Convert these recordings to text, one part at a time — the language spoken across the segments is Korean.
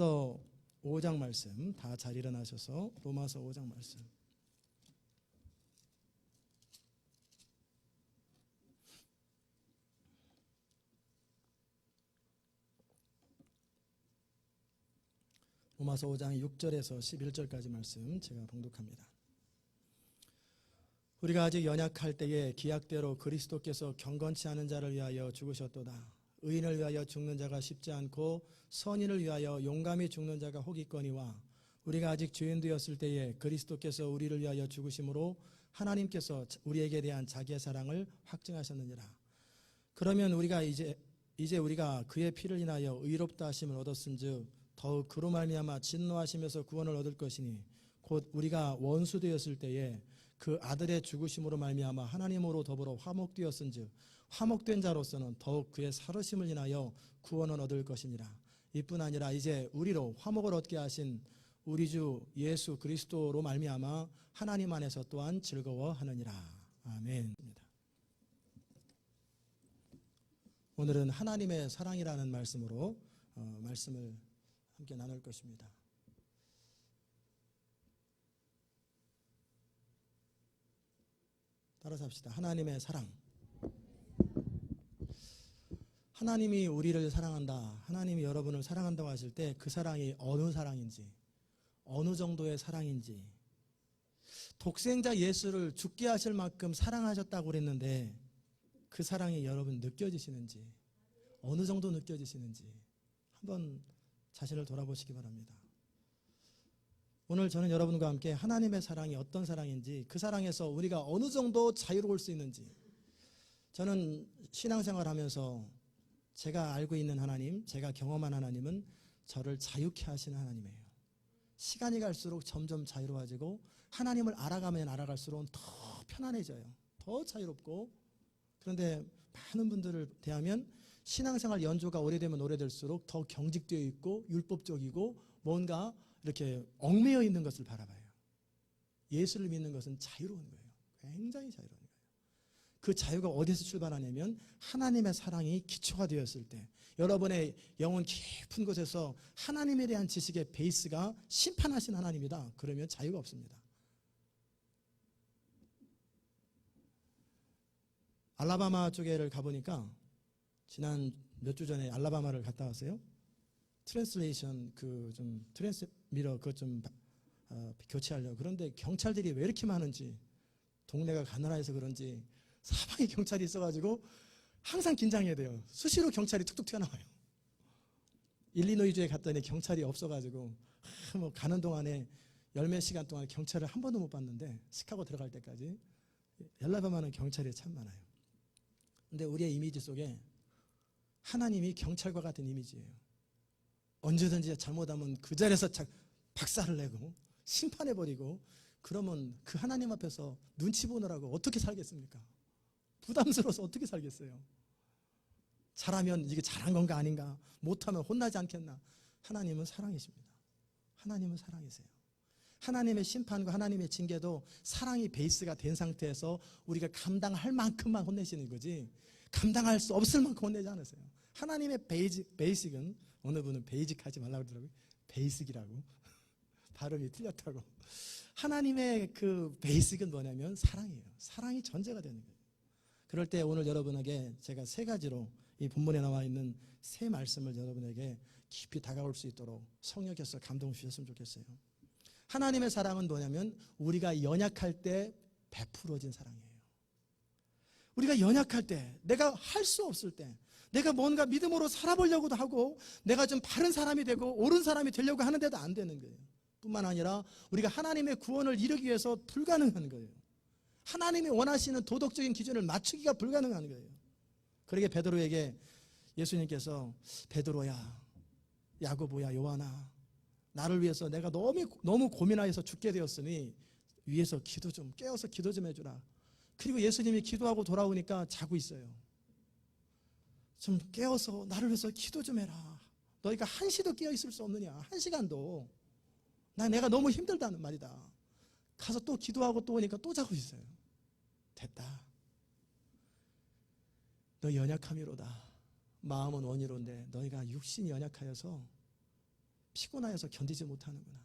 또 5장 말씀 다 잘 일어나셔서 로마서 5장 말씀. 로마서 5장 6절에서 11절까지 말씀 제가 봉독합니다. 우리가 아직 연약할 때에 기약대로 그리스도께서 경건치 않은 자를 위하여 죽으셨도다. 의인을 위하여 죽는 자가 쉽지 않고 선인을 위하여 용감히 죽는 자가 혹 있거니와 우리가 아직 죄인 되었을 때에 그리스도께서 우리를 위하여 죽으심으로 하나님께서 우리에게 대한 자기의 사랑을 확증하셨느니라. 그러면 우리가 이제 우리가 그의 피를 인하여 의롭다 하심을 얻었은즉 더욱 그로 말미암아 진노하시면서 구원을 얻을 것이니 곧 우리가 원수 되었을 때에 그 아들의 죽으심으로 말미암아 하나님으로 더불어 화목되었은즉 화목된 자로서는 더욱 그의 살으심을 인하여 구원을 얻을 것이니라. 이뿐 아니라 이제 우리로 화목을 얻게 하신 우리 주 예수 그리스도로 말미암아 하나님 안에서 또한 즐거워하느니라. 아멘. 오늘은 하나님의 사랑이라는 말씀으로 말씀을 함께 나눌 것입니다. 따라서 합시다. 하나님의 사랑. 하나님이 우리를 사랑한다. 하나님이 여러분을 사랑한다고 하실 때 그 사랑이 어느 사랑인지, 어느 정도의 사랑인지, 독생자 예수를 죽게 하실 만큼 사랑하셨다고 그랬는데 그 사랑이 여러분 느껴지시는지, 어느 정도 느껴지시는지 한번 자신을 돌아보시기 바랍니다. 오늘 저는 여러분과 함께 하나님의 사랑이 어떤 사랑인지, 그 사랑에서 우리가 어느 정도 자유로울 수 있는지. 저는 신앙생활 하면서 제가 알고 있는 하나님, 제가 경험한 하나님은 저를 자유케 하시는 하나님이에요. 시간이 갈수록 점점 자유로워지고 하나님을 알아가면 알아갈수록 더 편안해져요. 더 자유롭고. 그런데 많은 분들을 대하면 신앙생활 연조가 오래되면 오래될수록 더 경직되어 있고 율법적이고 뭔가 이렇게 얽매여 있는 것을 바라봐요. 예수를 믿는 것은 자유로운 거예요. 굉장히 자유로운 거예요. 그 자유가 어디서 출발하냐면 하나님의 사랑이 기초가 되었을 때, 여러분의 영혼 깊은 곳에서 하나님에 대한 지식의 베이스가 심판하신 하나님이다. 그러면 자유가 없습니다. 알라바마 쪽에를 가보니까 지난 몇 주 전에 알라바마를 갔다 왔어요. 트랜슬레이션 트랜스미러 그것 좀 교체하려고. 그런데 경찰들이 왜 이렇게 많은지, 동네가 가난해서 그런지 사방에 경찰이 있어가지고 항상 긴장해야 돼요. 수시로 경찰이 툭툭 튀어나와요. 일리노이주에 갔더니 경찰이 없어가지고 뭐 가는 동안에 열몇 시간 동안 경찰을 한 번도 못 봤는데, 시카고 들어갈 때까지. 알라바마는 경찰이 참 많아요. 근데 우리의 이미지 속에 하나님이 경찰과 같은 이미지예요. 언제든지 잘못하면 그 자리에서 박살을 내고 심판해버리고, 그러면 그 하나님 앞에서 눈치 보느라고 어떻게 살겠습니까? 부담스러워서 어떻게 살겠어요? 잘하면 이게 잘한 건가 아닌가, 못하면 혼나지 않겠나. 하나님은 사랑이십니다. 하나님은 사랑이세요. 하나님의 심판과 하나님의 징계도 사랑이 베이스가 된 상태에서 우리가 감당할 만큼만 혼내시는 거지, 감당할 수 없을 만큼 혼내지 않으세요. 하나님의 베이직은, 어느 분은 베이직 하지 말라고 그러더라고요. 베이직이라고. 발음이 틀렸다고. 하나님의 그 베이직은 뭐냐면 사랑이에요. 사랑이 전제가 되는 거예요. 그럴 때 오늘 여러분에게 제가 세 가지로 이 본문에 나와 있는 세 말씀을 여러분에게 깊이 다가올 수 있도록 성령께서 감동 주셨으면 좋겠어요. 하나님의 사랑은 뭐냐면 우리가 연약할 때 베풀어진 사랑이에요. 우리가 연약할 때, 내가 할 수 없을 때, 내가 뭔가 믿음으로 살아보려고도 하고 내가 좀 바른 사람이 되고 옳은 사람이 되려고 하는데도 안 되는 거예요. 뿐만 아니라 우리가 하나님의 구원을 이루기 위해서 불가능한 거예요. 하나님이 원하시는 도덕적인 기준을 맞추기가 불가능한 거예요. 그러게 베드로에게 예수님께서, 베드로야, 야고보야, 요한아, 나를 위해서 내가 너무 고민하여서 죽게 되었으니 위에서 기도 좀, 깨어서 기도 좀 해주라. 그리고 예수님이 기도하고 돌아오니까 자고 있어요. 좀 깨어서 나를 위해서 기도 좀 해라. 너희가 한시도 깨어 있을 수 없느냐, 한 시간도. 내가 너무 힘들다는 말이다. 가서 또 기도하고 또 오니까 또 자고 있어요. 됐다. 너 연약함이로다. 마음은 원이로인데 너희가 육신이 연약하여서 피곤하여서 견디지 못하는구나.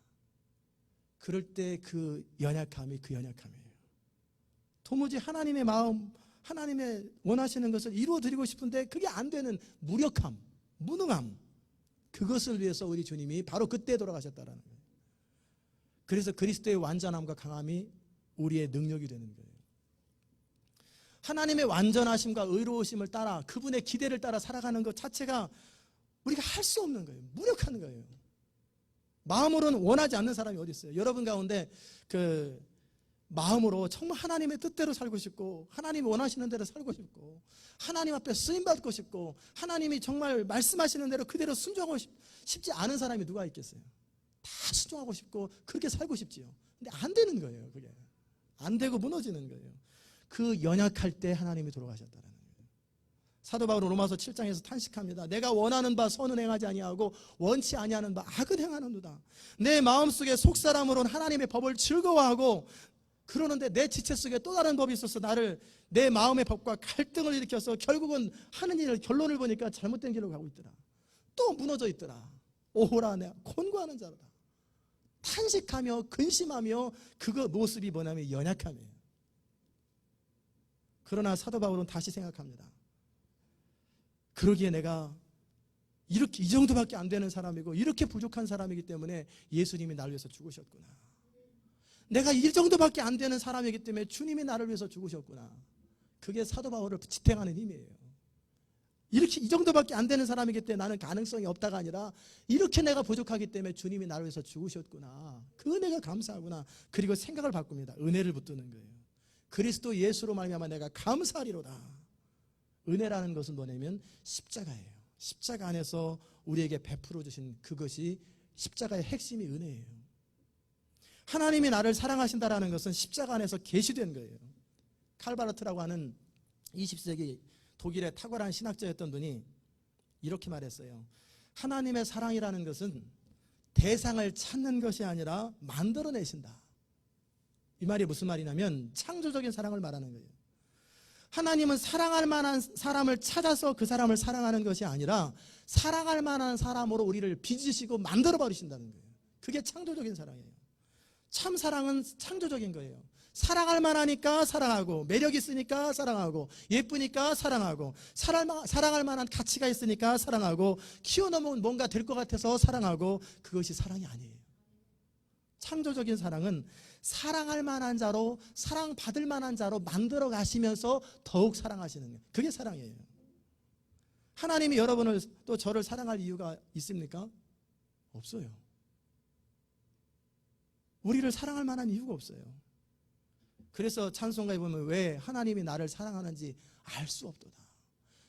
그럴 때 그 연약함이 그 연약함이에요. 도무지 하나님의 마음, 하나님의 원하시는 것을 이루어드리고 싶은데 그게 안 되는 무력함, 무능함, 그것을 위해서 우리 주님이 바로 그때 돌아가셨다라는 거예요. 그래서 그리스도의 완전함과 강함이 우리의 능력이 되는 거예요. 하나님의 완전하심과 의로우심을 따라 그분의 기대를 따라 살아가는 것 자체가 우리가 할 수 없는 거예요. 무력한 거예요. 마음으로는 원하지 않는 사람이 어디 있어요? 여러분 가운데 그 마음으로 정말 하나님의 뜻대로 살고 싶고 하나님이 원하시는 대로 살고 싶고 하나님 앞에 쓰임받고 싶고 하나님이 정말 말씀하시는 대로 그대로 순종하고 싶지 않은 사람이 누가 있겠어요? 다 순종하고 싶고 그렇게 살고 싶지요. 근데 안 되는 거예요. 그게 안 되고 무너지는 거예요. 그 연약할 때 하나님이 돌아가셨다는 거예요. 사도 바울은 로마서 7장에서 탄식합니다. 내가 원하는 바 선은 행하지 아니하고 원치 아니하는 바 악은 행하는도다. 내 마음속에 속사람으로는 하나님의 법을 즐거워하고 그러는데 내 지체 속에 또 다른 법이 있어서 나를 내 마음의 법과 갈등을 일으켜서 결국은 하는 일을 결론을 보니까 잘못된 길로 가고 있더라. 또 무너져 있더라. 오호라 내가 곤고하는 자로다. 탄식하며 근심하며 그거 모습이 뭐냐면 연약함이에요. 그러나 사도 바울은 다시 생각합니다. 그러기에 내가 이렇게 이 정도밖에 안 되는 사람이고 이렇게 부족한 사람이기 때문에 예수님이 나를 위해서 죽으셨구나. 내가 이 정도밖에 안 되는 사람이기 때문에 주님이 나를 위해서 죽으셨구나. 그게 사도 바울을 지탱하는 힘이에요. 이렇게 이 정도밖에 안 되는 사람이기 때문에 나는 가능성이 없다가 아니라 이렇게 내가 부족하기 때문에 주님이 나를 위해서 죽으셨구나. 그 은혜가 감사하구나. 그리고 생각을 바꿉니다. 은혜를 붙드는 거예요. 그리스도 예수로 말미암아 내가 감사하리로다. 은혜라는 것은 뭐냐면 십자가예요. 십자가 안에서 우리에게 베풀어 주신 그것이 십자가의 핵심이 은혜예요. 하나님이 나를 사랑하신다라는 것은 십자가 안에서 계시된 거예요. 칼바르트라고 하는 20세기 독일의 탁월한 신학자였던 분이 이렇게 말했어요. 하나님의 사랑이라는 것은 대상을 찾는 것이 아니라 만들어내신다. 이 말이 무슨 말이냐면 창조적인 사랑을 말하는 거예요. 하나님은 사랑할 만한 사람을 찾아서 그 사람을 사랑하는 것이 아니라 사랑할 만한 사람으로 우리를 빚으시고 만들어 버리신다는 거예요. 그게 창조적인 사랑이에요. 참 사랑은 창조적인 거예요. 사랑할 만하니까 사랑하고 매력 있으니까 사랑하고 예쁘니까 사랑하고 사랑할 만한 가치가 있으니까 사랑하고 키워놓으면 뭔가 될 것 같아서 사랑하고 그것이 사랑이 아니에요. 창조적인 사랑은 사랑할 만한 자로 사랑받을 만한 자로 만들어 가시면서 더욱 사랑하시는 거예요. 그게 사랑이에요. 하나님이 여러분을 또 저를 사랑할 이유가 있습니까? 없어요. 우리를 사랑할 만한 이유가 없어요. 그래서 찬송가에 보면 왜 하나님이 나를 사랑하는지 알 수 없도다.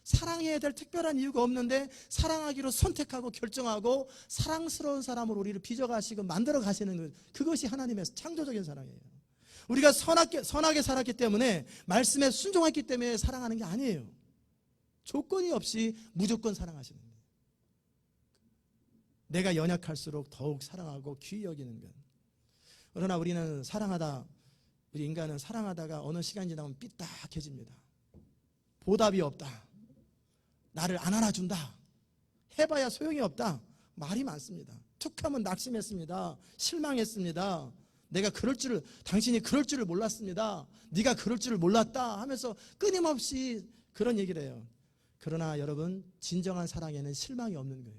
사랑해야 될 특별한 이유가 없는데 사랑하기로 선택하고 결정하고 사랑스러운 사람으로 우리를 빚어가시고 만들어 가시는 것, 그것이 하나님의 창조적인 사랑이에요. 우리가 선하게 살았기 때문에 말씀에 순종했기 때문에 사랑하는 게 아니에요. 조건이 없이 무조건 사랑하시는 거예요. 내가 연약할수록 더욱 사랑하고 귀히 여기는 것. 그러나 우리는 우리 인간은 사랑하다가 어느 시간이 지나면 삐딱해집니다. 보답이 없다. 나를 안 알아준다. 해봐야 소용이 없다. 말이 많습니다. 툭하면 낙심했습니다. 실망했습니다. 당신이 그럴 줄을 몰랐습니다. 네가 그럴 줄을 몰랐다 하면서 끊임없이 그런 얘기를 해요. 그러나 여러분, 진정한 사랑에는 실망이 없는 거예요.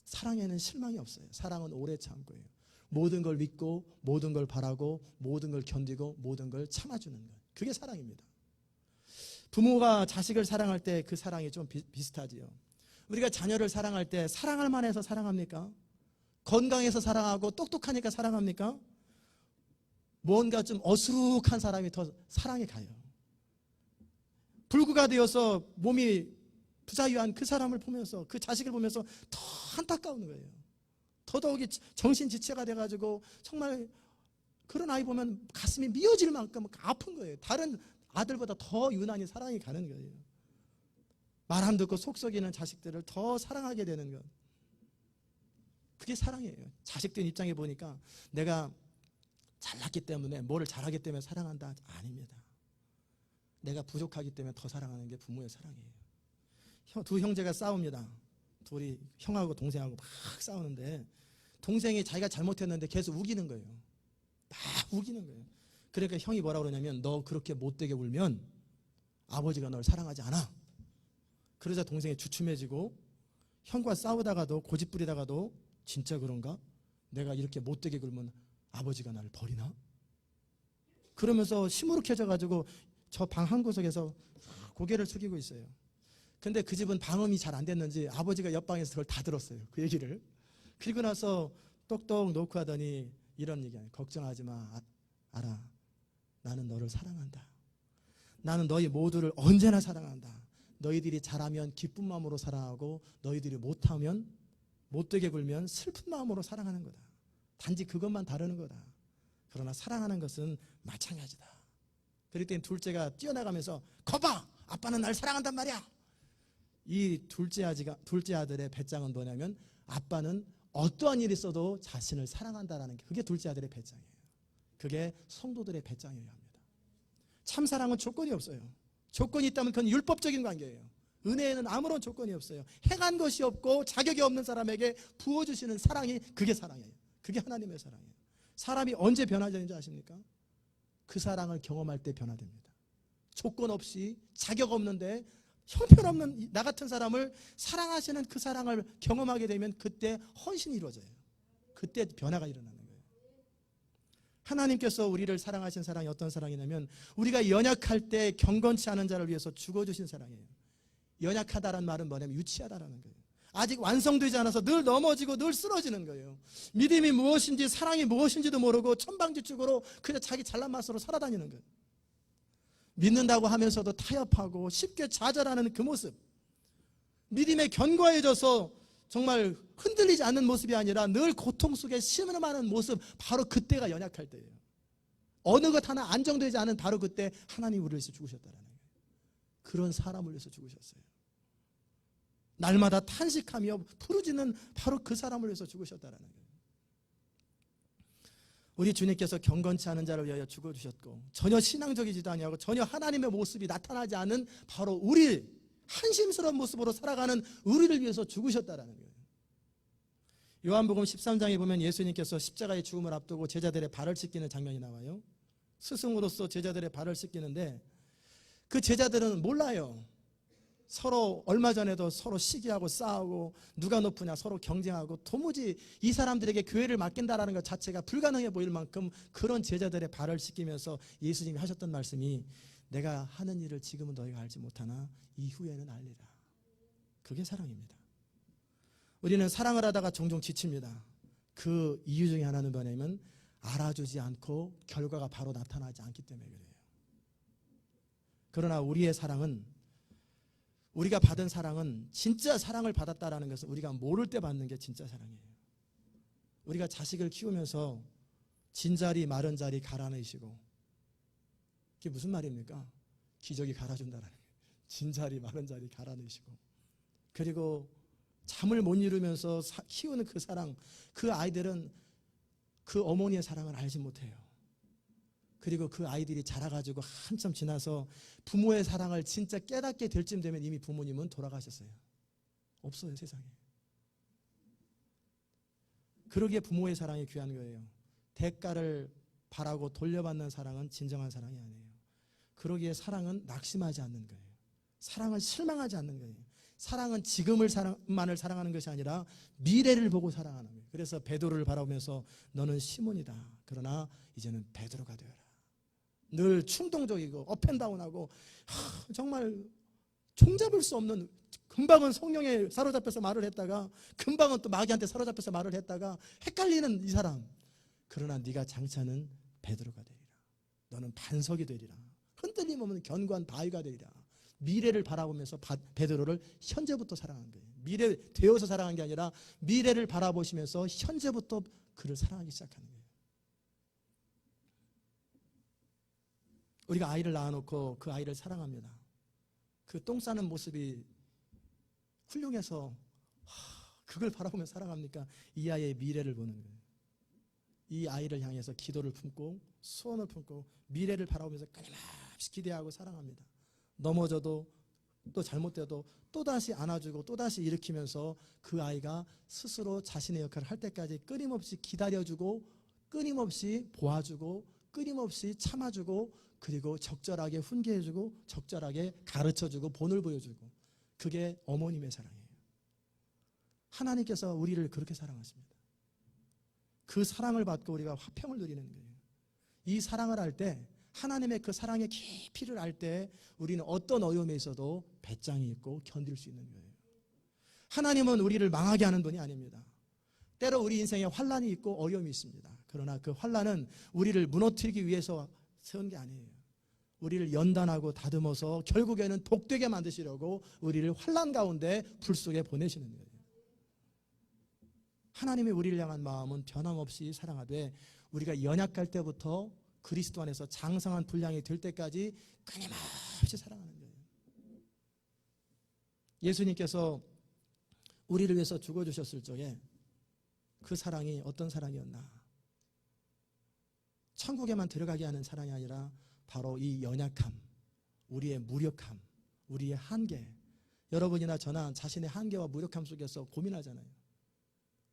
사랑에는 실망이 없어요. 사랑은 오래 참고요. 모든 걸 믿고 모든 걸 바라고 모든 걸 견디고 모든 걸 참아주는 것. 그게 사랑입니다. 부모가 자식을 사랑할 때 그 사랑이 좀 비슷하지요. 우리가 자녀를 사랑할 때 사랑할 만해서 사랑합니까? 건강해서 사랑하고 똑똑하니까 사랑합니까? 뭔가 좀 어수룩한 사람이 더 사랑이 가요. 불구가 되어서 몸이 부자유한 그 사람을 보면서 그 자식을 보면서 더 안타까운 거예요. 더더욱이 정신지체가 돼가지고 정말 그런 아이 보면 가슴이 미어질 만큼 아픈 거예요. 다른 아들보다 더 유난히 사랑이 가는 거예요. 말 안 듣고 속 썩이는 자식들을 더 사랑하게 되는 것. 그게 사랑이에요. 자식들 입장에 보니까 내가 잘났기 때문에 뭐를 잘하기 때문에 사랑한다. 아닙니다. 내가 부족하기 때문에 더 사랑하는 게 부모의 사랑이에요. 두 형제가 싸웁니다. 둘이 형하고 동생하고 막 싸우는데 동생이 자기가 잘못했는데 계속 우기는 거예요. 막 우기는 거예요. 그러니까 형이 뭐라고 그러냐면 너 그렇게 못되게 울면 아버지가 널 사랑하지 않아. 그러자 동생이 주춤해지고 형과 싸우다가도 고집 부리다가도 진짜 그런가? 내가 이렇게 못되게 굴면 아버지가 나를 버리나? 그러면서 시무룩해져가지고 저 방 한 구석에서 고개를 숙이고 있어요. 근데 그 집은 방음이 잘 안 됐는지 아버지가 옆방에서 그걸 다 들었어요. 그 얘기를. 그리고 나서 똑똑 놓고 하더니 이런 얘기예요. 걱정하지 마. 알아. 나는 너를 사랑한다. 나는 너희 모두를 언제나 사랑한다. 너희들이 잘하면 기쁜 마음으로 사랑하고 너희들이 못하면 못되게 굴면 슬픈 마음으로 사랑하는 거다. 단지 그것만 다르는 거다. 그러나 사랑하는 것은 마찬가지다. 그랬더니 둘째가 뛰어나가면서 거봐! 아빠는 날 사랑한단 말이야. 이 둘째 아들의 배짱은 뭐냐면 아빠는 어떠한 일이 있어도 자신을 사랑한다라는 게 그게 둘째 아들의 배짱이에요. 그게 성도들의 배짱이어야 합니다. 참 사랑은 조건이 없어요. 조건이 있다면 그건 율법적인 관계예요. 은혜에는 아무런 조건이 없어요. 행한 것이 없고 자격이 없는 사람에게 부어주시는 사랑이 그게 사랑이에요. 그게 하나님의 사랑이에요. 사람이 언제 변화되는지 아십니까? 그 사랑을 경험할 때 변화됩니다. 조건 없이 자격 없는데 형편없는 나 같은 사람을 사랑하시는 그 사랑을 경험하게 되면 그때 헌신이 이루어져요. 그때 변화가 일어나는 거예요. 하나님께서 우리를 사랑하신 사랑이 어떤 사랑이냐면 우리가 연약할 때 경건치 않은 자를 위해서 죽어주신 사랑이에요. 연약하다라는 말은 뭐냐면 유치하다라는 거예요. 아직 완성되지 않아서 늘 넘어지고 늘 쓰러지는 거예요. 믿음이 무엇인지 사랑이 무엇인지도 모르고 천방지축으로 그냥 자기 잘난 맛으로 살아다니는 거예요. 믿는다고 하면서도 타협하고 쉽게 좌절하는 그 모습, 믿음에 견고해져서 정말 흔들리지 않는 모습이 아니라 늘 고통 속에 신음하는 모습, 바로 그때가 연약할 때예요. 어느 것 하나 안정되지 않은 바로 그때 하나님 우리를 위해서 죽으셨다는 거예요. 그런 사람을 위해서 죽으셨어요. 날마다 탄식하며 부르짖는 바로 그 사람을 위해서 죽으셨다는 거예요. 우리 주님께서 경건치 않은 자를 위하여 죽어주셨고 전혀 신앙적이지도 아니하고 전혀 하나님의 모습이 나타나지 않은 바로 우리 한심스러운 모습으로 살아가는 우리를 위해서 죽으셨다는 거예요. 요한복음 13장에 보면 예수님께서 십자가의 죽음을 앞두고 제자들의 발을 씻기는 장면이 나와요. 스승으로서 제자들의 발을 씻기는데 그 제자들은 몰라요. 서로 얼마 전에도 서로 시기하고 싸우고 누가 높으냐 서로 경쟁하고 도무지 이 사람들에게 교회를 맡긴다라는 것 자체가 불가능해 보일 만큼 그런 제자들의 발을 씻기면서 예수님이 하셨던 말씀이 내가 하는 일을 지금은 너희가 알지 못하나 이후에는 알리라. 그게 사랑입니다. 우리는 사랑을 하다가 종종 지칩니다. 그 이유 중에 하나는 뭐냐면 알아주지 않고 결과가 바로 나타나지 않기 때문에 그래요. 그러나 우리의 사랑은 우리가 받은 사랑은 진짜 사랑을 받았다라는 것은 우리가 모를 때 받는 게 진짜 사랑이에요. 우리가 자식을 키우면서 진자리 마른 자리 갈아내시고 그게 무슨 말입니까? 기저귀 갈아준다라는 거예요. 진자리 마른 자리 갈아내시고 그리고 잠을 못 이루면서 키우는 그 사랑, 그 아이들은 그 어머니의 사랑을 알지 못해요. 그리고 그 아이들이 자라가지고 한참 지나서 부모의 사랑을 진짜 깨닫게 될 쯤 되면 이미 부모님은 돌아가셨어요. 없어요, 세상에. 그러기에 부모의 사랑이 귀한 거예요. 대가를 바라고 돌려받는 사랑은 진정한 사랑이 아니에요. 그러기에 사랑은 낙심하지 않는 거예요. 사랑은 실망하지 않는 거예요. 사랑은 지금만을 사랑하는 것이 아니라 미래를 보고 사랑하는 거예요. 그래서 베드로를 바라보면서 너는 시몬이다. 그러나 이제는 베드로가 되어라. 늘 충동적이고 업앤다운하고 정말 종잡을 수 없는, 금방은 성령에 사로잡혀서 말을 했다가 금방은 또 마귀한테 사로잡혀서 말을 했다가 헷갈리는 이 사람. 그러나 네가 장차는 베드로가 되리라. 너는 반석이 되리라. 흔들림 없는 견고한 바위가 되리라. 미래를 바라보면서 베드로를 현재부터 사랑한 거예요. 미래 되어서 사랑한 게 아니라 미래를 바라보시면서 현재부터 그를 사랑하기 시작하는 거예요. 우리가 아이를 낳아놓고 그 아이를 사랑합니다. 그 똥 싸는 모습이 훌륭해서 그걸 바라보며 사랑합니까? 이 아이의 미래를 보는 거예요. 이 아이를 향해서 기도를 품고 소원을 품고 미래를 바라보면서 끊임없이 기대하고 사랑합니다. 넘어져도 또 잘못돼도 또다시 안아주고 또다시 일으키면서 그 아이가 스스로 자신의 역할을 할 때까지 끊임없이 기다려주고 끊임없이 보아주고 끊임없이 참아주고 그리고 적절하게 훈계해주고 적절하게 가르쳐주고 본을 보여주고, 그게 어머님의 사랑이에요. 하나님께서 우리를 그렇게 사랑하십니다. 그 사랑을 받고 우리가 화평을 누리는 거예요. 이 사랑을 할 때, 하나님의 그 사랑의 깊이를 알 때 우리는 어떤 어려움에 있어도 배짱이 있고 견딜 수 있는 거예요. 하나님은 우리를 망하게 하는 분이 아닙니다. 때로 우리 인생에 환난이 있고 어려움이 있습니다. 그러나 그 환난은 우리를 무너뜨리기 위해서 세운 게 아니에요. 우리를 연단하고 다듬어서 결국에는 독되게 만드시려고 우리를 환난 가운데 불 속에 보내시는 거예요. 하나님이 우리를 향한 마음은 변함없이 사랑하되, 우리가 연약할 때부터 그리스도 안에서 장성한 분량이 될 때까지 끊임없이 사랑하는 거예요. 예수님께서 우리를 위해서 죽어주셨을 적에 그 사랑이 어떤 사랑이었나? 천국에만 들어가게 하는 사랑이 아니라 바로 이 연약함, 우리의 무력함, 우리의 한계. 여러분이나 저나 자신의 한계와 무력함 속에서 고민하잖아요.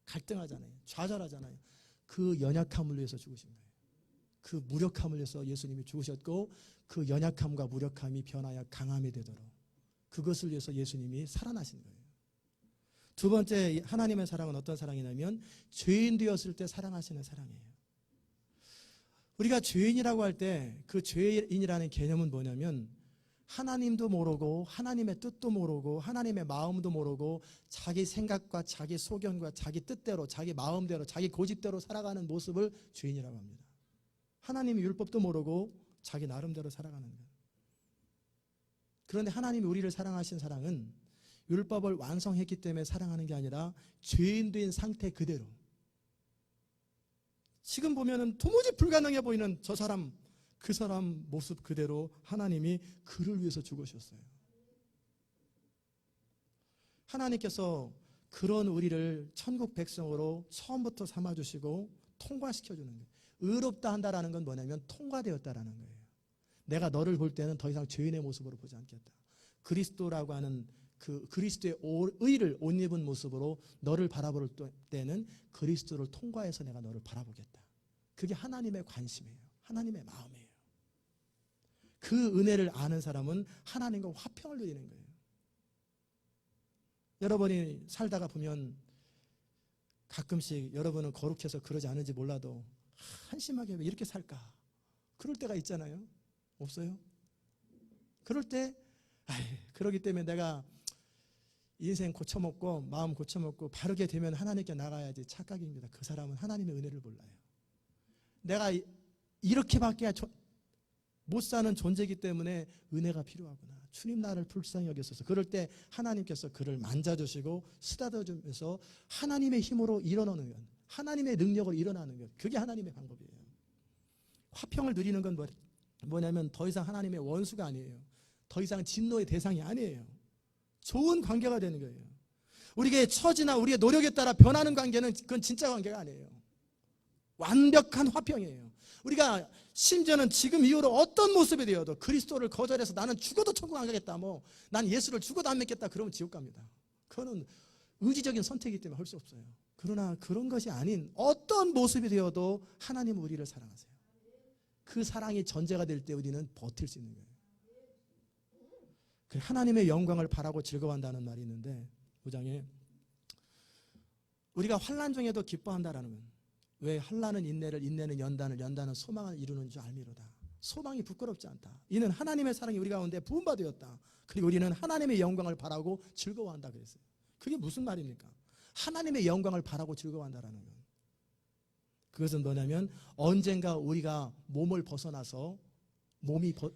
갈등하잖아요. 좌절하잖아요. 그 연약함을 위해서 죽으신 거예요. 그 무력함을 위해서 예수님이 죽으셨고, 그 연약함과 무력함이 변하여 강함이 되도록 그것을 위해서 예수님이 살아나신 거예요. 두 번째, 하나님의 사랑은 어떤 사랑이냐면 죄인 되었을 때 사랑하시는 사랑이에요. 우리가 죄인이라고 할 때 그 죄인이라는 개념은 뭐냐면, 하나님도 모르고 하나님의 뜻도 모르고 하나님의 마음도 모르고 자기 생각과 자기 소견과 자기 뜻대로 자기 마음대로 자기 고집대로 살아가는 모습을 죄인이라고 합니다. 하나님의 율법도 모르고 자기 나름대로 살아가는 거예요. 그런데 하나님이 우리를 사랑하신 사랑은 율법을 완성했기 때문에 사랑하는 게 아니라 죄인 된 상태 그대로, 지금 보면은 도무지 불가능해 보이는 저 사람, 그 사람 모습 그대로 하나님이 그를 위해서 죽으셨어요. 하나님께서 그런 우리를 천국 백성으로 처음부터 삼아주시고 통과시켜주는 거예요. 의롭다 한다라는 건 뭐냐면 통과되었다라는 거예요. 내가 너를 볼 때는 더 이상 죄인의 모습으로 보지 않겠다. 그리스도라고 하는 그 그리스도의 의를 옷 입은 모습으로 너를 바라볼 때는 그리스도를 통과해서 내가 너를 바라보겠다. 그게 하나님의 관심이에요. 하나님의 마음이에요. 그 은혜를 아는 사람은 하나님과 화평을 누리는 거예요. 여러분이 살다가 보면 가끔씩 여러분은 거룩해서 그러지 않은지 몰라도 한심하게 왜 이렇게 살까? 그럴 때가 있잖아요. 없어요? 그럴 때 그러기 때문에 내가 인생 고쳐먹고 마음 고쳐먹고 바르게 되면 하나님께 나가야지 착각입니다. 그 사람은 하나님의 은혜를 몰라요. 내가 이렇게밖에 못 사는 존재이기 때문에 은혜가 필요하구나. 주님 나를 불쌍히 여겼어서. 그럴 때 하나님께서 그를 만져주시고 쓰다듬으면서 하나님의 힘으로 일어나는 것, 하나님의 능력으로 일어나는 것, 그게 하나님의 방법이에요. 화평을 누리는 건 뭐냐면 더 이상 하나님의 원수가 아니에요. 더 이상 진노의 대상이 아니에요. 좋은 관계가 되는 거예요. 우리의 처지나 우리의 노력에 따라 변하는 관계는 그건 진짜 관계가 아니에요. 완벽한 화평이에요. 우리가 심지어는 지금 이후로 어떤 모습이 되어도 그리스도를 거절해서 나는 죽어도 천국 안 가겠다, 난 예수를 죽어도 안 믿겠다, 그러면 지옥 갑니다. 그거는 의지적인 선택이기 때문에 할 수 없어요. 그러나 그런 것이 아닌 어떤 모습이 되어도 하나님은 우리를 사랑하세요. 그 사랑이 전제가 될 때 우리는 버틸 수 있는 거예요. 하나님의 영광을 바라고 즐거워한다는 말이 있는데 5장에 우리가 환난 중에도 기뻐한다라는 건, 왜 환난은 인내를, 인내는 연단을, 연단은 소망을 이루는 줄 알미로다. 소망이 부끄럽지 않다. 이는 하나님의 사랑이 우리 가운데 부음받으었다. 그리고 우리는 하나님의 영광을 바라고 즐거워한다 그랬어요. 그게 무슨 말입니까? 하나님의 영광을 바라고 즐거워한다라는 건, 그것은 뭐냐면 언젠가 우리가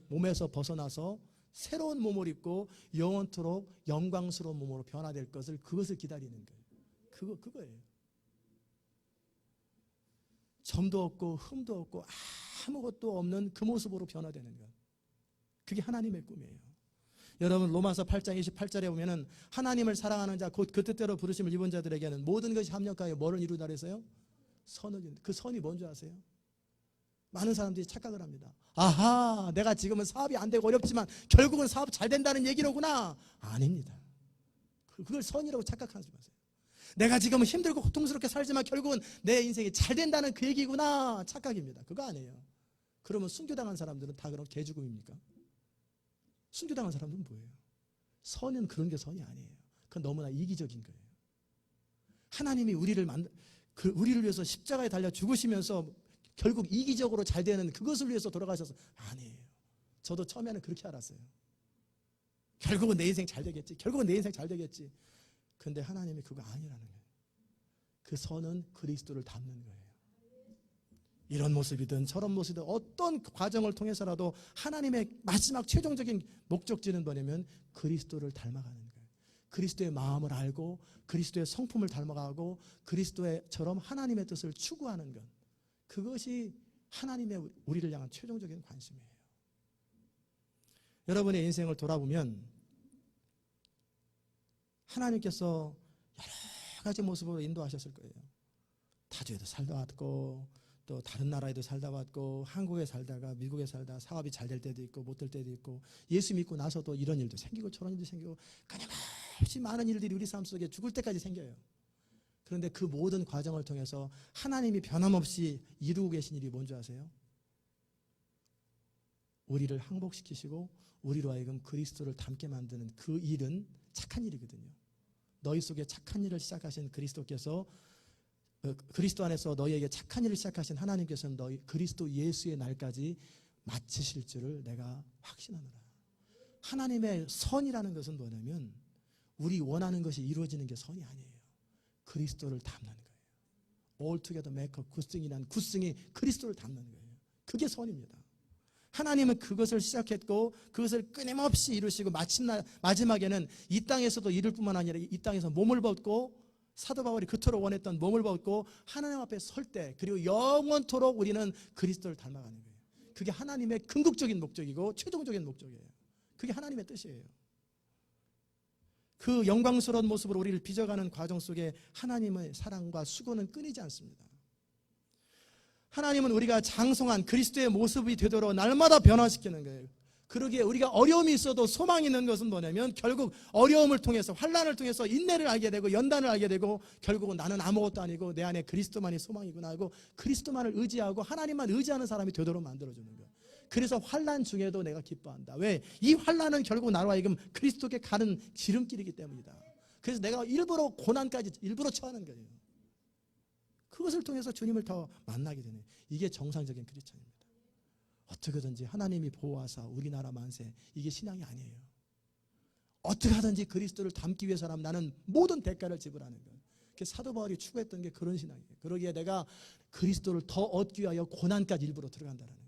몸에서 벗어나서 새로운 몸을 입고 영원토록 영광스러운 몸으로 변화될 것을, 그것을 기다리는 거예요. 그거예요. 점도 없고 흠도 없고 아무것도 없는 그 모습으로 변화되는 것, 그게 하나님의 꿈이에요. 여러분 로마서 8장 28절에 보면은 하나님을 사랑하는 자 곧 그 뜻대로 부르심을 입은 자들에게는 모든 것이 합력하여 뭐를 이루다 그랬어요? 선을 이룬다. 그 선이 뭔지 아세요? 많은 사람들이 착각을 합니다. 아하, 내가 지금은 사업이 안 되고 어렵지만 결국은 사업 잘 된다는 얘기로구나. 아닙니다. 그걸 선이라고 착각하지 마세요. 내가 지금은 힘들고 고통스럽게 살지만 결국은 내 인생이 잘 된다는 그 얘기구나. 착각입니다. 그거 아니에요. 그러면 순교당한 사람들은 다 그럼 개죽음입니까? 순교당한 사람들은 뭐예요? 선은 그런 게 선이 아니에요. 그건 너무나 이기적인 거예요. 하나님이 우리를 위해서 십자가에 달려 죽으시면서 결국 이기적으로 잘 되는 그것을 위해서 돌아가셔서 아니에요. 저도 처음에는 그렇게 알았어요. 결국은 내 인생 잘 되겠지. 결국은 내 인생 잘 되겠지. 근데 하나님이 그거 아니라는 거예요. 그 선은 그리스도를 닮는 거예요. 이런 모습이든 저런 모습이든 어떤 과정을 통해서라도 하나님의 마지막 최종적인 목적지는 뭐냐면 그리스도를 닮아가는 거예요. 그리스도의 마음을 알고 그리스도의 성품을 닮아가고 그리스도처럼 하나님의 뜻을 추구하는 것, 그것이 하나님의 우리를 향한 최종적인 관심이에요. 여러분의 인생을 돌아보면 하나님께서 여러 가지 모습으로 인도하셨을 거예요. 타주에도 살다 왔고 또 다른 나라에도 살다 왔고 한국에 살다가 미국에 살다 사업이 잘 될 때도 있고 못 될 때도 있고 예수 믿고 나서도 이런 일도 생기고 저런 일도 생기고 끊임없이 많은 일들이 우리 삶 속에 죽을 때까지 생겨요. 그런데 그 모든 과정을 통해서 하나님이 변함없이 이루고 계신 일이 뭔지 아세요? 우리를 항복시키시고 우리로 하여금 그리스도를 닮게 만드는 그 일은 착한 일이거든요. 너희 속에 착한 일을 시작하신 그리스도께서 그리스도 안에서 너희에게 착한 일을 시작하신 하나님께서는 너희 그리스도 예수의 날까지 마치실 줄을 내가 확신하노라. 하나님의 선이라는 것은 뭐냐면 우리 원하는 것이 이루어지는 게 선이 아니에요. 그리스도를 닮는 거예요. All together make a good thing이라는 굿승이 그리스도를 닮는 거예요. 그게 선입니다. 하나님은 그것을 시작했고 그것을 끊임없이 이루시고 마지막에는 이 땅에서도 이룰 뿐만 아니라 이 땅에서 몸을 벗고 사도 바울이 그토록 원했던 몸을 벗고 하나님 앞에 설 때 그리고 영원토록 우리는 그리스도를 닮아가는 거예요. 그게 하나님의 궁극적인 목적이고 최종적인 목적이에요. 그게 하나님의 뜻이에요. 그 영광스러운 모습으로 우리를 빚어가는 과정 속에 하나님의 사랑과 수고는 끊이지 않습니다. 하나님은 우리가 장성한 그리스도의 모습이 되도록 날마다 변화시키는 거예요. 그러기에 우리가 어려움이 있어도 소망이 있는 것은 뭐냐면 결국 어려움을 통해서 환난을 통해서 인내를 알게 되고 연단을 알게 되고 결국은 나는 아무것도 아니고 내 안에 그리스도만이 소망이구나 하고 그리스도만을 의지하고 하나님만 의지하는 사람이 되도록 만들어주는 거예요. 그래서 환난 중에도 내가 기뻐한다. 왜? 이 환난은 결국 나로 하여금 그리스도께 가는 지름길이기 때문이다. 그래서 내가 일부러 고난까지 일부러 처하는 거예요. 그것을 통해서 주님을 더 만나게 되는, 이게 정상적인 크리스천입니다. 어떻게든지 하나님이 보호하사 우리나라 만세, 이게 신앙이 아니에요. 어떻게 하든지 그리스도를 닮기 위해서라면 나는 모든 대가를 지불하는 거예요. 사도 바울이 추구했던 게 그런 신앙이에요. 그러기에 내가 그리스도를 더 얻기 위하여 고난까지 일부러 들어간다는 거예요.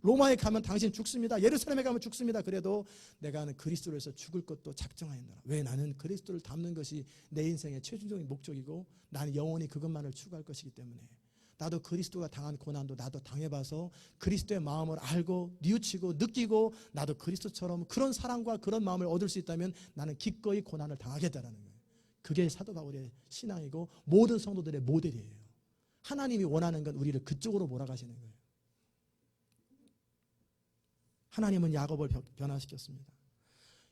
로마에 가면 당신 죽습니다. 예루살렘에 가면 죽습니다. 그래도 내가 그리스도를 위해서 죽을 것도 작정하였노라. 왜? 나는 그리스도를 닮는 것이 내 인생의 최종적인 목적이고 나는 영원히 그것만을 추구할 것이기 때문에 나도 그리스도가 당한 고난도 나도 당해봐서 그리스도의 마음을 알고 뉘우치고 느끼고 나도 그리스도처럼 그런 사랑과 그런 마음을 얻을 수 있다면 나는 기꺼이 고난을 당하겠다라는 거예요. 그게 사도 바울의 신앙이고 모든 성도들의 모델이에요. 하나님이 원하는 건 우리를 그쪽으로 몰아가시는 거예요. 하나님은 야곱을 변화시켰습니다.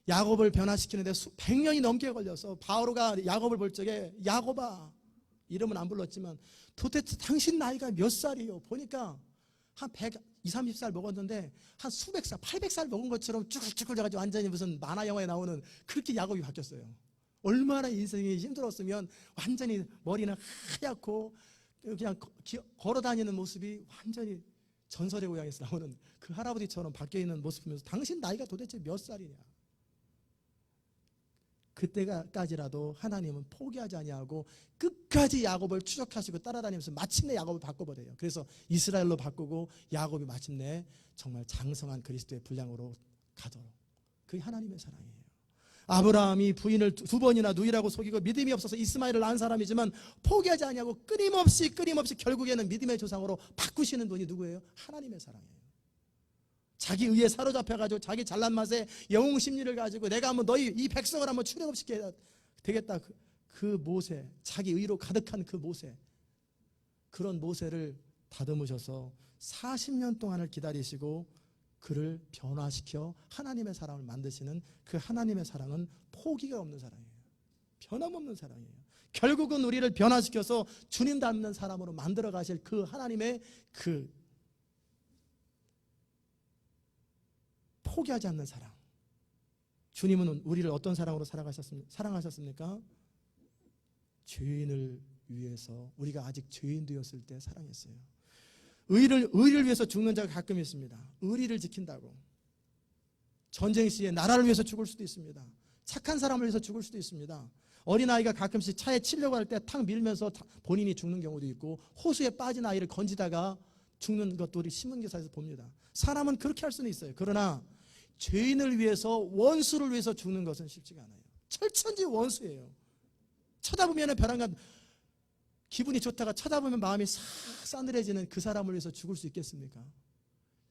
야곱을 변화시키는데 100년이 넘게 걸려서 바오로가 야곱을 볼 적에 야곱아, 이름은 안 불렀지만 도대체 당신 나이가 몇 살이요? 보니까 한 120, 30살 먹었는데 한 수백 살, 800살 먹은 것처럼 쭈글쭈글 돼가지고 완전히 무슨 만화 영화에 나오는 그렇게 야곱이 바뀌었어요. 얼마나 인생이 힘들었으면 완전히 머리는 하얗고 그냥 걸어다니는 모습이 완전히 전설의 고향에서 나오는 그 할아버지처럼 바뀌어있는 모습을 보면서 당신 나이가 도대체 몇 살이냐. 그때까지라도 하나님은 포기하지 아니하고 끝까지 야곱을 추적하시고 따라다니면서 마침내 야곱을 바꿔버려요. 그래서 이스라엘로 바꾸고 야곱이 마침내 정말 장성한 그리스도의 분량으로 가도록. 그게 하나님의 사랑이에요. 아브라함이 부인을 2번이나 누이라고 속이고 믿음이 없어서 이스마엘을 낳은 사람이지만 포기하지 아니하고 끊임없이 결국에는 믿음의 조상으로 바꾸시는 분이 누구예요? 하나님의 사랑이에요. 자기 의에 사로잡혀가지고 자기 잘난 맛에 영웅 심리를 가지고 내가 한번 너희 이 백성을 한번 출애굽시켜야 되겠다. 그 모세, 자기 의로 가득한 그 모세, 그런 모세를 다듬으셔서 40년 동안을 기다리시고 그를 변화시켜 하나님의 사람을 만드시는 그 하나님의 사랑은 포기가 없는 사랑이에요. 변함없는 사랑이에요. 결국은 우리를 변화시켜서 주님 닮는 사람으로 만들어 가실 그 하나님의 그 포기하지 않는 사랑. 주님은 우리를 어떤 사랑으로 사랑하셨습니까? 죄인을 위해서, 우리가 아직 죄인 되었을 때 사랑했어요. 의를 위해서 죽는 자가 가끔 있습니다. 의리를 지킨다고. 전쟁 시에 나라를 위해서 죽을 수도 있습니다. 착한 사람을 위해서 죽을 수도 있습니다. 어린아이가 가끔씩 차에 치려고 할 때 탁 밀면서 본인이 죽는 경우도 있고, 호수에 빠진 아이를 건지다가 죽는 것도 우리 신문기사에서 봅니다. 사람은 그렇게 할 수는 있어요. 그러나 죄인을 위해서, 원수를 위해서 죽는 것은 쉽지가 않아요. 철천지 원수예요. 쳐다보면 벼랑간 기분이 좋다가 쳐다보면 마음이 싹 싸늘해지는 그 사람을 위해서 죽을 수 있겠습니까?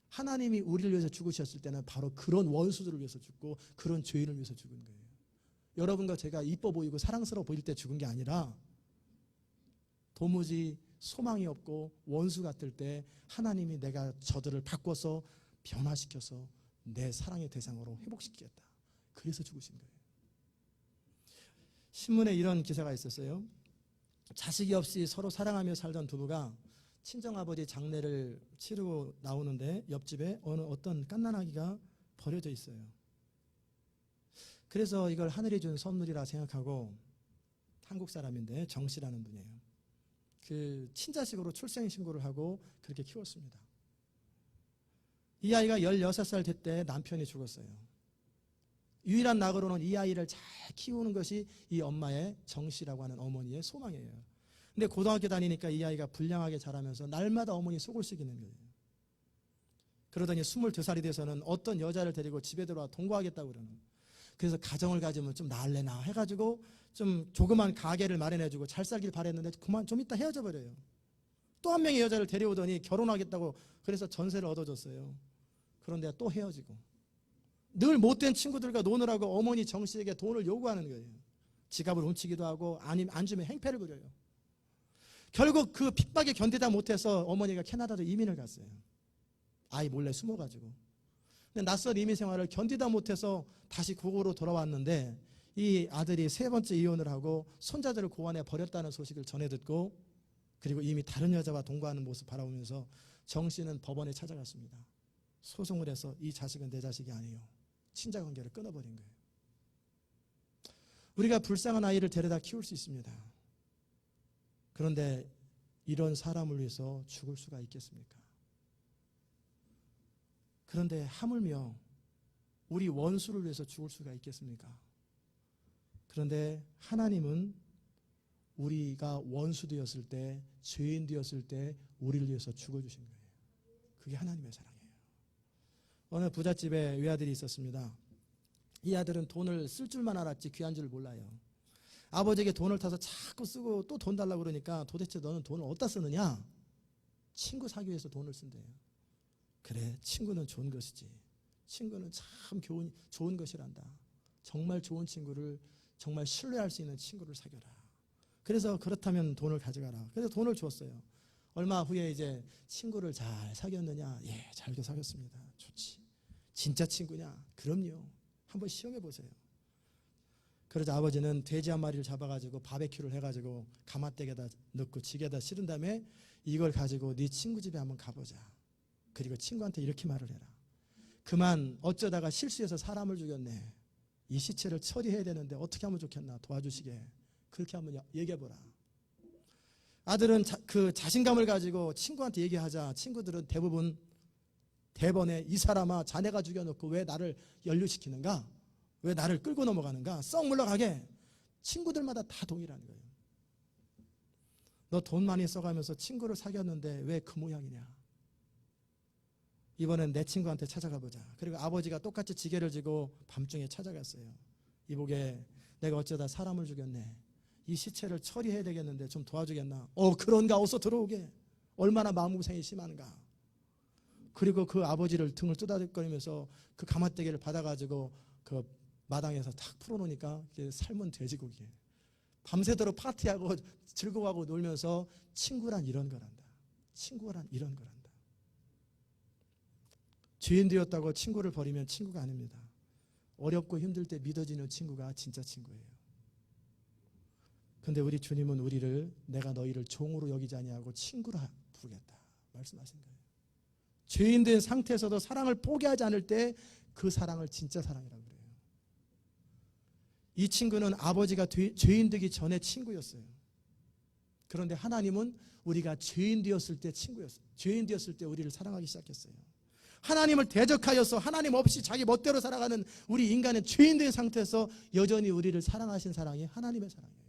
하나님이 우리를 위해서 죽으셨을 때는 바로 그런 원수들을 위해서 죽고 그런 죄인을 위해서 죽은 거예요. 여러분과 제가 이뻐 보이고 사랑스러워 보일 때 죽은 게 아니라 도무지 소망이 없고 원수 같을 때 하나님이 내가 저들을 바꿔서 변화시켜서 내 사랑의 대상으로 회복시키겠다. 그래서 죽으신 거예요. 신문에 이런 기사가 있었어요. 자식이 없이 서로 사랑하며 살던 두부가 친정아버지 장례를 치르고 나오는데 옆집에 어떤 갓난아기가 버려져 있어요. 그래서 이걸 하늘이 준 선물이라 생각하고, 한국 사람인데 정 씨라는 분이에요. 그 친자식으로 출생신고를 하고 그렇게 키웠습니다. 이 아이가 16살 될 때 남편이 죽었어요. 유일한 낙으로는 이 아이를 잘 키우는 것이 이 엄마의 정 씨라고 하는 어머니의 소망이에요. 근데 고등학교 다니니까 이 아이가 불량하게 자라면서 날마다 어머니 속을 썩이는 거예요. 그러더니 22살이 돼서는 어떤 여자를 데리고 집에 들어와 동거하겠다고 그러는 거예요. 그래서 가정을 가지면 좀 나을래나 해가지고 좀 조그만 가게를 마련해주고 잘 살길 바랬는데 그만 좀 이따 헤어져 버려요. 또 한 명의 여자를 데려오더니 결혼하겠다고 그래서 전세를 얻어줬어요. 그런데 또 헤어지고, 늘 못된 친구들과 노느라고 어머니 정 씨에게 돈을 요구하는 거예요. 지갑을 훔치기도 하고 아니면 안 주면 행패를 부려요. 결국 그 핍박에 견디다 못해서 어머니가 캐나다로 이민을 갔어요. 아이 몰래 숨어가지고. 근데 낯선 이민 생활을 견디다 못해서 다시 고국으로 돌아왔는데 이 아들이 3번째 이혼을 하고 손자들을 고아내 버렸다는 소식을 전해 듣고, 그리고 이미 다른 여자와 동거하는 모습 바라보면서 정 씨는 법원에 찾아갔습니다. 소송을 해서 이 자식은 내 자식이 아니에요. 친자관계를 끊어버린 거예요. 우리가 불쌍한 아이를 데려다 키울 수 있습니다. 그런데 이런 사람을 위해서 죽을 수가 있겠습니까? 그런데 하물며 우리 원수를 위해서 죽을 수가 있겠습니까? 그런데 하나님은 우리가 원수 되었을 때, 죄인 되었을 때 우리를 위해서 죽어주신 거예요. 그게 하나님의 사랑이에요. 어느 부잣집에 외아들이 있었습니다. 이 아들은 돈을 쓸 줄만 알았지 귀한 줄 몰라요. 아버지에게 돈을 타서 자꾸 쓰고 또 돈 달라고 그러니까 도대체 너는 돈을 어디다 쓰느냐? 친구 사기 위해서 돈을 쓴대요. 그래, 친구는 좋은 것이지. 친구는 참 좋은 것이란다. 정말 좋은 친구를, 정말 신뢰할 수 있는 친구를 사귀어라. 그래서 그렇다면 돈을 가져가라. 그래서 돈을 줬어요. 얼마 후에 이제 친구를 잘 사귀었느냐? 예, 잘 사귀었습니다. 좋지. 진짜 친구냐? 그럼요. 한번 시험해 보세요. 그러자 아버지는 돼지 한 마리를 잡아가지고 바베큐를 해가지고 가마떼에다 넣고 지게에다 실은 다음에 이걸 가지고 네 친구 집에 한번 가보자. 그리고 친구한테 이렇게 말을 해라. 그만 어쩌다가 실수해서 사람을 죽였네. 이 시체를 처리해야 되는데 어떻게 하면 좋겠나 도와주시게. 그렇게 한번 얘기해보라. 아들은 그 자신감을 가지고 친구한테 얘기하자 친구들은 대번에 이 사람아 자네가 죽여놓고 왜 나를 연루시키는가? 왜 나를 끌고 넘어가는가? 썩 물러가게. 친구들마다 다 동일한 거예요. 너 돈 많이 써가면서 친구를 사귀었는데 왜 그 모양이냐? 이번엔 내 친구한테 찾아가 보자. 그리고 아버지가 똑같이 지게를 지고 밤중에 찾아갔어요. 이보게 내가 어쩌다 사람을 죽였네. 이 시체를 처리해야 되겠는데 좀 도와주겠나? 그런가? 어서 들어오게. 얼마나 마음고생이 심한가? 그리고 그 아버지를 등을 뜯어거리면서 그 가마떼기를 받아가지고 그 마당에서 탁 풀어놓으니까 삶은 돼지고기예요. 밤새도록 파티하고 즐거워하고 놀면서 친구란 이런 거란다. 친구란 이런 거란다. 죄인 되었다고 친구를 버리면 친구가 아닙니다. 어렵고 힘들 때 믿어지는 친구가 진짜 친구예요. 그런데 우리 주님은 우리를 내가 너희를 종으로 여기지 아니하고 친구라 부르겠다 말씀하신 거예요. 죄인 된 상태에서도 사랑을 포기하지 않을 때 그 사랑을 진짜 사랑이라고 그래요. 이 친구는 아버지가 죄인 되기 전에 친구였어요. 그런데 하나님은 우리가 죄인 되었을 때 친구였어요. 죄인 되었을 때 우리를 사랑하기 시작했어요. 하나님을 대적하여서 하나님 없이 자기 멋대로 살아가는 우리 인간의 죄인 된 상태에서 여전히 우리를 사랑하신 사랑이 하나님의 사랑이에요.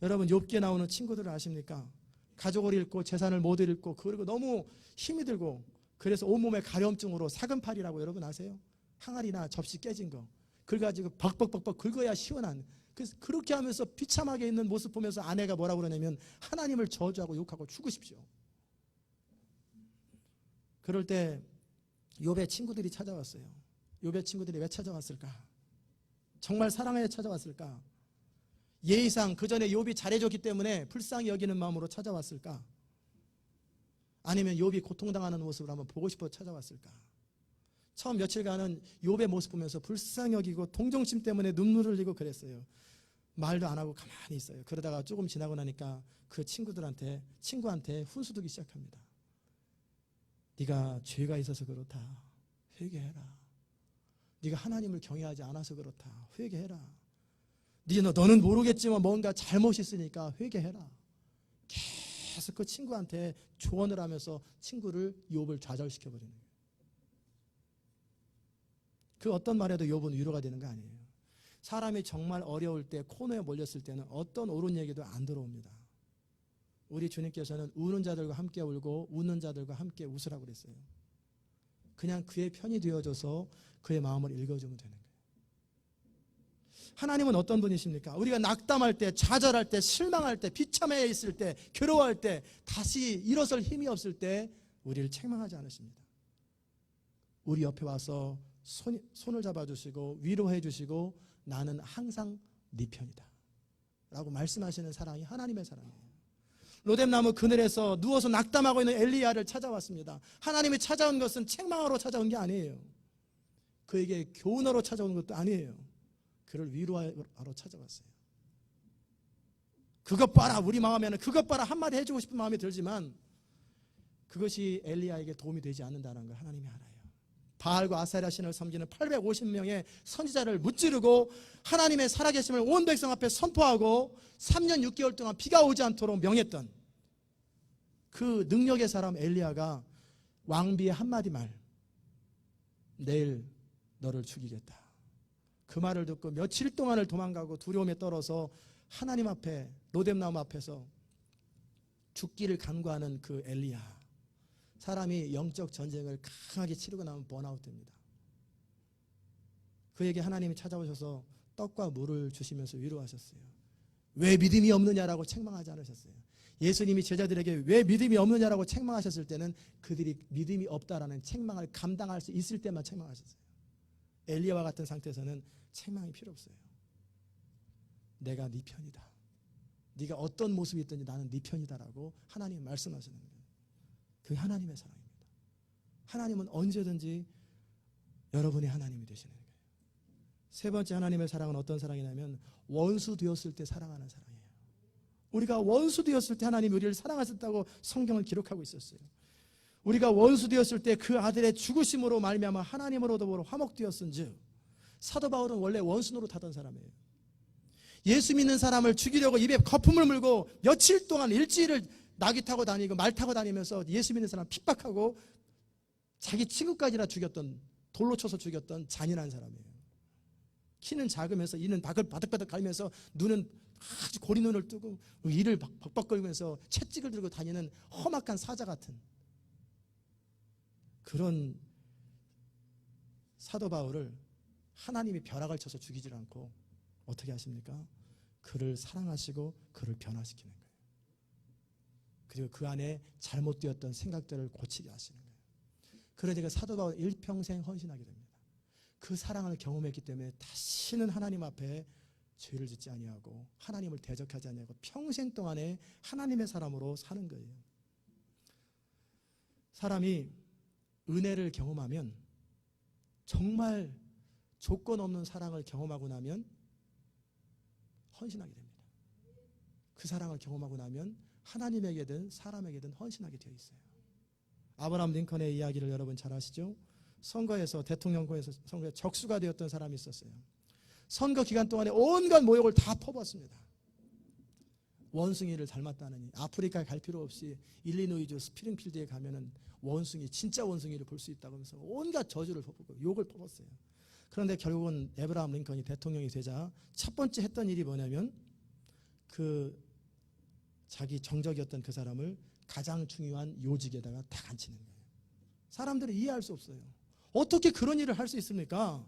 여러분 욥기에 나오는 친구들을 아십니까? 가족을 잃고 재산을 모두 잃고 그리고 너무 힘이 들고 그래서 온몸에 가려움증으로 사근팔이라고 여러분 아세요? 항아리나 접시 깨진 거 그걸 가지고 벅벅벅벅 긁어야 시원한, 그래서 그렇게 하면서 비참하게 있는 모습 보면서 아내가 뭐라고 그러냐면 하나님을 저주하고 욕하고 죽으십시오. 그럴 때 욥의 친구들이 찾아왔어요. 욥의 친구들이 왜 찾아왔을까? 정말 사랑해 찾아왔을까? 예의상 그 전에 욥이 잘해줬기 때문에 불쌍히 여기는 마음으로 찾아왔을까? 아니면 욥이 고통당하는 모습을 한번 보고 싶어 찾아왔을까? 처음 며칠간은 욥의 모습 보면서 불쌍히 여기고 동정심 때문에 눈물을 흘리고 그랬어요. 말도 안 하고 가만히 있어요. 그러다가 조금 지나고 나니까 그 친구한테 훈수두기 시작합니다. 네가 죄가 있어서 그렇다. 회개해라. 네가 하나님을 경외하지 않아서 그렇다. 회개해라. 너는 모르겠지만 뭔가 잘못이 있으니까 회개해라. 계속 그 친구한테 조언을 하면서 친구를 욥을 좌절시켜버리는 거예요. 그 어떤 말에도 욥은 위로가 되는 거 아니에요. 사람이 정말 어려울 때 코너에 몰렸을 때는 어떤 옳은 얘기도 안 들어옵니다. 우리 주님께서는 우는 자들과 함께 울고 웃는 자들과 함께 웃으라고 그랬어요. 그냥 그의 편이 되어줘서 그의 마음을 읽어주면 되는 거예요. 하나님은 어떤 분이십니까? 우리가 낙담할 때, 좌절할 때, 실망할 때, 비참해 있을 때, 괴로워할 때, 다시 일어설 힘이 없을 때 우리를 책망하지 않으십니다. 우리 옆에 와서 손을 잡아주시고 위로해 주시고 나는 항상 네 편이다 라고 말씀하시는 사랑이 하나님의 사랑이에요. 로뎀나무 그늘에서 누워서 낙담하고 있는 엘리야를 찾아왔습니다. 하나님이 찾아온 것은 책망하러 찾아온 게 아니에요. 그에게 교훈하러 찾아온 것도 아니에요. 그를 위로하러 찾아왔어요. 그것 봐라, 우리 마음에는 그것 봐라 한마디 해주고 싶은 마음이 들지만 그것이 엘리야에게 도움이 되지 않는다는 걸 하나님이 알아요. 바알과 아세라 신을 섬기는 850명의 선지자를 무찌르고 하나님의 살아계심을 온 백성 앞에 선포하고 3년 6개월 동안 비가 오지 않도록 명했던 그 능력의 사람 엘리야가 왕비의 한마디 말, 내일 너를 죽이겠다. 그 말을 듣고 며칠 동안을 도망가고 두려움에 떨어서 하나님 앞에 로뎀나무 앞에서 죽기를 간구하는 그 엘리야. 사람이 영적 전쟁을 강하게 치르고 나면 번아웃 됩니다. 그에게 하나님이 찾아오셔서 떡과 물을 주시면서 위로하셨어요. 왜 믿음이 없느냐라고 책망하지 않으셨어요. 예수님이 제자들에게 왜 믿음이 없느냐라고 책망하셨을 때는 그들이 믿음이 없다라는 책망을 감당할 수 있을 때만 책망하셨어요. 엘리야와 같은 상태에서는 책망이 필요 없어요. 내가 네 편이다. 네가 어떤 모습이 있든지 나는 네 편이다라고 하나님이 말씀하시는 거예요. 그게 하나님의 사랑입니다. 하나님은 언제든지 여러분이 하나님이 되시는 거예요. 세 번째 하나님의 사랑은 어떤 사랑이냐면 원수 되었을 때 사랑하는 사랑이에요. 우리가 원수 되었을 때 하나님이 우리를 사랑하셨다고 성경은 기록하고 있었어요. 우리가 원수 되었을 때 그 아들의 죽으심으로 말미암아 하나님으로 더불어 화목되었은즉, 사도 바울은 원래 원수 노릇하던 사람이에요. 예수 믿는 사람을 죽이려고 입에 거품을 물고 며칠 동안 일주일을 나귀 타고 다니고 말 타고 다니면서 예수 믿는 사람 핍박하고 자기 친구까지나 죽였던, 돌로 쳐서 죽였던 잔인한 사람이에요. 키는 작으면서 이는 바득바득 갈면서 눈은 아주 고리 눈을 뜨고 이를 박박거리면서 채찍을 들고 다니는 험악한 사자 같은 그런 사도 바울을 하나님이 벼락을 쳐서 죽이질 않고 어떻게 하십니까? 그를 사랑하시고 그를 변화시키는 거예요. 그리고 그 안에 잘못되었던 생각들을 고치게 하시는 거예요. 그러니까 사도 바울 일평생 헌신하게 됩니다. 그 사랑을 경험했기 때문에 다시는 하나님 앞에 죄를 짓지 아니하고 하나님을 대적하지 아니하고 평생 동안에 하나님의 사람으로 사는 거예요. 사람이 은혜를 경험하면, 정말 조건 없는 사랑을 경험하고 나면 헌신하게 됩니다. 그 사랑을 경험하고 나면 하나님에게든 사람에게든 헌신하게 되어 있어요. 아브라함 링컨의 이야기를 여러분 잘 아시죠? 선거에서, 대통령 선거에 적수가 되었던 사람이 있었어요. 선거 기간 동안에 온갖 모욕을 다 퍼붓습니다. 원숭이를 닮았다느니 아프리카에 갈 필요 없이 일리노이주 스프링필드에 가면은 원숭이, 진짜 원숭이를 볼 수 있다고 하면서 온갖 저주를 퍼붓고 욕을 퍼붓어요. 그런데 결국은 에브라함 링컨이 대통령이 되자 첫 번째 했던 일이 뭐냐면, 그 자기 정적이었던 그 사람을 가장 중요한 요직에다가 딱 앉히는 거예요. 사람들이 이해할 수 없어요. 어떻게 그런 일을 할 수 있습니까?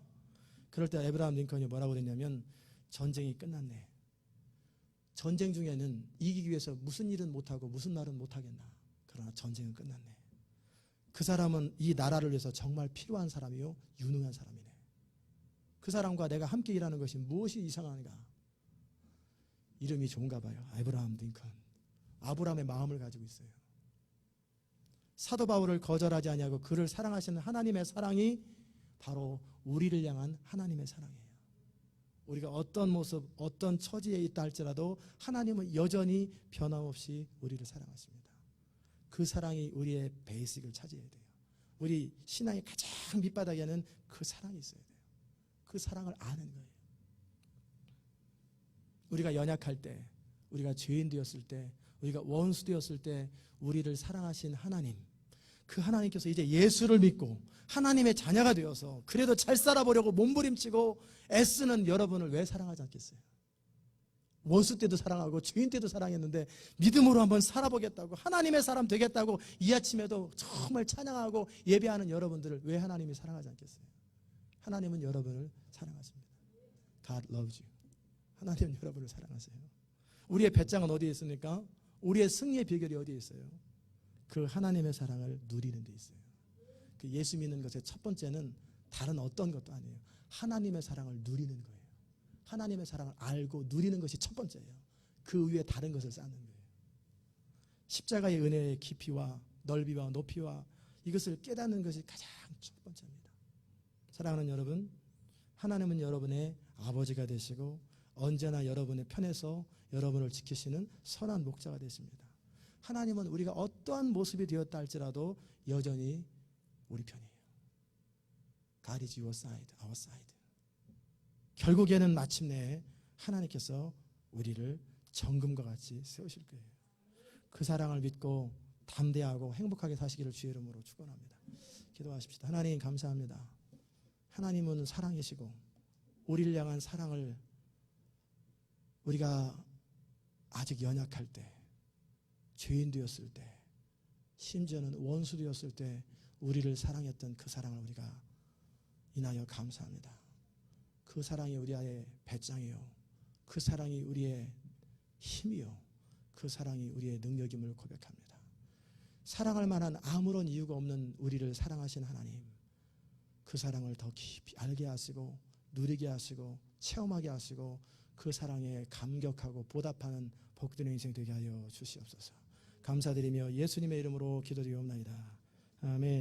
그럴 때 에브라함 링컨이 뭐라고 그랬냐면, 전쟁이 끝났네. 전쟁 중에는 이기기 위해서 무슨 일은 못하고 무슨 말은 못하겠나. 그러나 전쟁은 끝났네. 그 사람은 이 나라를 위해서 정말 필요한 사람이요, 유능한 사람이네. 그 사람과 내가 함께 일하는 것이 무엇이 이상한가. 이름이 좋은가 봐요. 에브라함 링컨. 아브라함의 마음을 가지고 있어요. 사도 바울을 거절하지 아니하고 그를 사랑하시는 하나님의 사랑이 바로 우리를 향한 하나님의 사랑이에요. 우리가 어떤 모습, 어떤 처지에 있다 할지라도 하나님은 여전히 변함없이 우리를 사랑하십니다. 그 사랑이 우리의 베이직을 차지해야 돼요. 우리 신앙의 가장 밑바닥에는 그 사랑이 있어야 돼요. 그 사랑을 아는 거예요. 우리가 연약할 때, 우리가 죄인 되었을 때, 우리가 원수 되었을 때 우리를 사랑하신 하나님, 그 하나님께서 이제 예수를 믿고 하나님의 자녀가 되어서 그래도 잘 살아보려고 몸부림치고 애쓰는 여러분을 왜 사랑하지 않겠어요? 원수 때도 사랑하고 죄인 때도 사랑했는데 믿음으로 한번 살아보겠다고, 하나님의 사람 되겠다고 이 아침에도 정말 찬양하고 예배하는 여러분들을 왜 하나님이 사랑하지 않겠어요? 하나님은 여러분을 사랑하십니다. God loves you. 하나님은 여러분을 사랑하세요. 우리의 배짱은 어디에 있습니까? 우리의 승리의 비결이 어디에 있어요? 그 하나님의 사랑을 누리는 데 있어요. 그 예수 믿는 것의 첫 번째는 다른 어떤 것도 아니에요. 하나님의 사랑을 누리는 거예요. 하나님의 사랑을 알고 누리는 것이 첫 번째예요. 그 위에 다른 것을 쌓는 거예요. 십자가의 은혜의 깊이와 넓이와 높이와 이것을 깨닫는 것이 가장 첫 번째입니다. 사랑하는 여러분, 하나님은 여러분의 아버지가 되시고 언제나 여러분의 편에서 여러분을 지키시는 선한 목자가 되십니다. 하나님은 우리가 어떠한 모습이 되었다 할지라도 여전히 우리 편이에요. God is your side, our side. 결국에는 마침내 하나님께서 우리를 정금과 같이 세우실 거예요. 그 사랑을 믿고 담대하고 행복하게 사시기를 주의 이름으로 축원합니다. 기도하십시다. 하나님 감사합니다. 하나님은 사랑이시고 우리를 향한 사랑을 우리가 아직 연약할 때, 죄인 되었을 때, 심지어는 원수 되었을 때 우리를 사랑했던 그 사랑을 우리가 인하여 감사합니다. 그 사랑이 우리의 배짱이요, 그 사랑이 우리의 힘이요, 그 사랑이 우리의 능력임을 고백합니다. 사랑할 만한 아무런 이유가 없는 우리를 사랑하신 하나님, 그 사랑을 더 깊이 알게 하시고 누리게 하시고 체험하게 하시고 그 사랑에 감격하고 보답하는 복된 인생 되게 하여 주시옵소서. 감사드리며 예수님의 이름으로 기도드리옵나이다. 아멘.